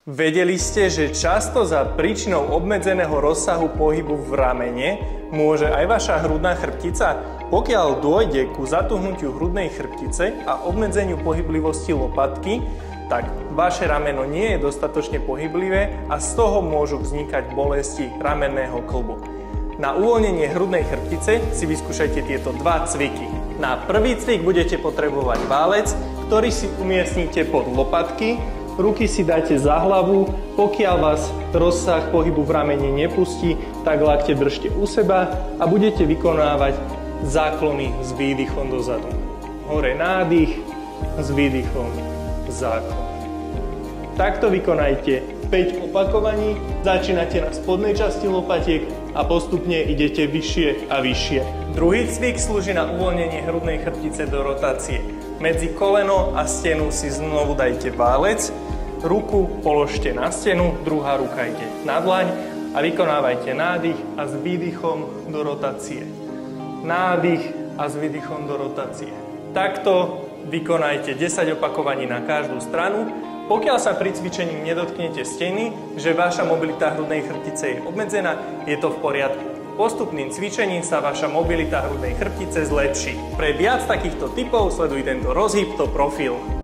Vedeli ste, že často za príčinou obmedzeného rozsahu pohybu v ramene môže aj vaša hrudná chrbtica? Pokiaľ dôjde ku zatuhnutiu hrudnej chrbtice a obmedzeniu pohyblivosti lopatky, tak vaše rameno nie je dostatočne pohyblivé a z toho môžu vznikať bolesti ramenného kĺbu. Na uvoľnenie hrudnej chrbtice si vyskúšajte tieto dva cviky. Na prvý cvik budete potrebovať válec, ktorý si umiestnite pod lopatky. Ruky si dáte za hlavu, pokiaľ vás rozsah pohybu v ramene nepustí, tak lakte držte u seba a budete vykonávať záklony s výdychom dozadu. Hore nádych, s výdychom záklon. Takto vykonajte 5 opakovaní, začínate na spodnej časti lopatiek a postupne idete vyššie a vyššie. Druhý cvik slúži na uvoľnenie hrudnej chrbtice do rotácie. Medzi koleno a stenu si znovu dajte válec, ruku položte na stenu, druhá ruka ide na dlaň a vykonávajte nádych a s výdychom do rotácie. Nádych a s výdychom do rotácie. Takto vykonajte 10 opakovaní na každú stranu. Pokiaľ sa pri cvičení nedotknete steny, že vaša mobilita hrudnej chrbtice je obmedzená, je to v poriadku. Postupným cvičením sa vaša mobilita hrudnej chrbtice zlepší. Pre viac takýchto tipov sleduj tento rozhyb, to profil.